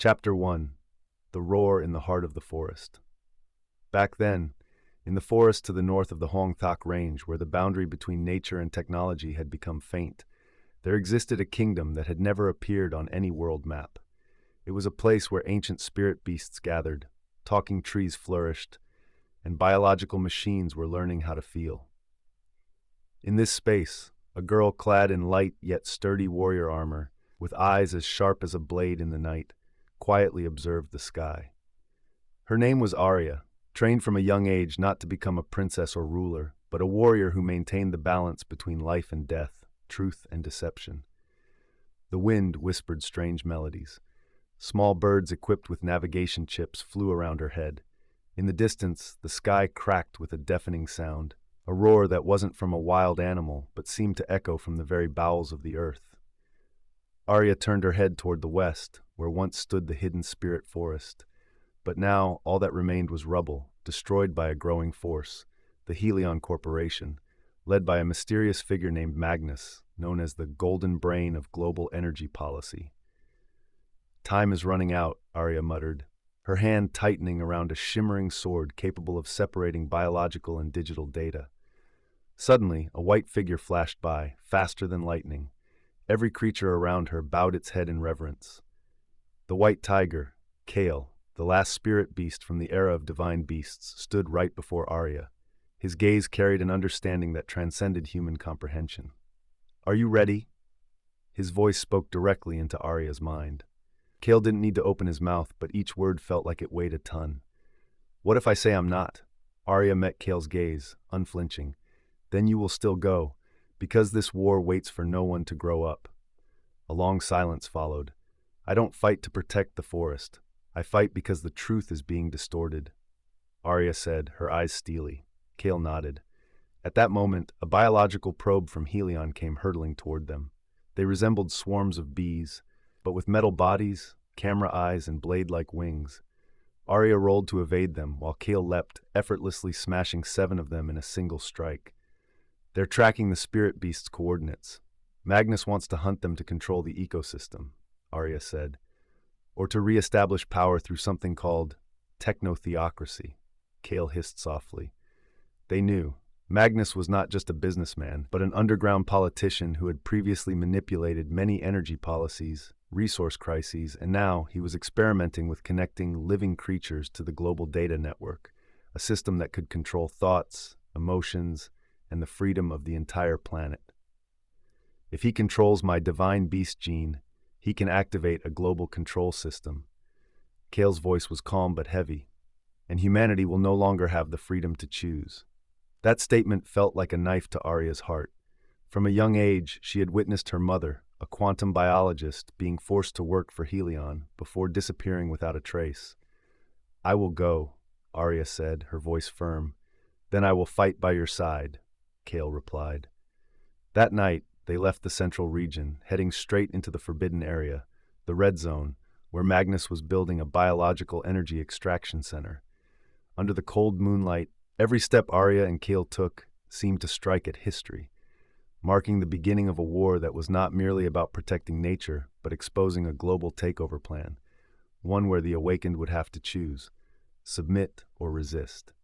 Chapter 1. The Roar in the Heart of the Forest. Back then, in the forest to the north of the Hoang Thak Range, where the boundary between nature and technology had become faint, there existed a kingdom that had never appeared on any world map. It was a place where ancient spirit beasts gathered, talking trees flourished, and biological machines were learning how to feel. In this space, a girl clad in light yet sturdy warrior armor, with eyes as sharp as a blade in the night, quietly observed the sky. Her name was Arya, trained from a young age not to become a princess or ruler, but a warrior who maintained the balance between life and death, truth and deception. The wind whispered strange melodies. Small birds equipped with navigation chips flew around her head. In the distance, the sky cracked with a deafening sound, a roar that wasn't from a wild animal, but seemed to echo from the very bowels of the earth. Arya turned her head toward the west, where once stood the hidden spirit forest. But now, all that remained was rubble, destroyed by a growing force, the Helion Corporation, led by a mysterious figure named Magnus, known as the Golden Brain of Global Energy Policy. "Time is running out," Arya muttered, her hand tightening around a shimmering sword capable of separating biological and digital data. Suddenly, a white figure flashed by, faster than lightning. Every creature around her bowed its head in reverence. The white tiger, Kale, the last spirit beast from the era of divine beasts, stood right before Arya. His gaze carried an understanding that transcended human comprehension. "Are you ready?" His voice spoke directly into Arya's mind. Kale didn't need to open his mouth, but each word felt like it weighed a ton. "What if I say I'm not?" Arya met Kale's gaze, unflinching. "Then you will still go, because this war waits for no one to grow up." A long silence followed. "I don't fight to protect the forest. I fight because the truth is being distorted," Arya said, her eyes steely. Kale nodded. At that moment, a biological probe from Helion came hurtling toward them. They resembled swarms of bees, but with metal bodies, camera eyes, and blade-like wings. Arya rolled to evade them, while Kale leapt, effortlessly smashing 7 of them in a single strike. "They're tracking the spirit beast's coordinates. Magnus wants to hunt them to control the ecosystem," Arya said, "or to re-establish power through something called techno-theocracy," Kale hissed softly. They knew. Magnus was not just a businessman, but an underground politician who had previously manipulated many energy policies, resource crises, and now he was experimenting with connecting living creatures to the global data network, a system that could control thoughts, emotions, and the freedom of the entire planet. "If he controls my divine beast gene, he can activate a global control system." Kale's voice was calm but heavy. "And humanity will no longer have the freedom to choose." That statement felt like a knife to Arya's heart. From a young age, she had witnessed her mother, a quantum biologist, being forced to work for Helion before disappearing without a trace. "I will go," Arya said, her voice firm. "Then I will fight by your side," Kale replied. That night, they left the central region, heading straight into the forbidden area, the Red Zone, where Magnus was building a biological energy extraction center. Under the cold moonlight, every step Arya and Kale took seemed to strike at history, marking the beginning of a war that was not merely about protecting nature, but exposing a global takeover plan, one where the awakened would have to choose, submit or resist.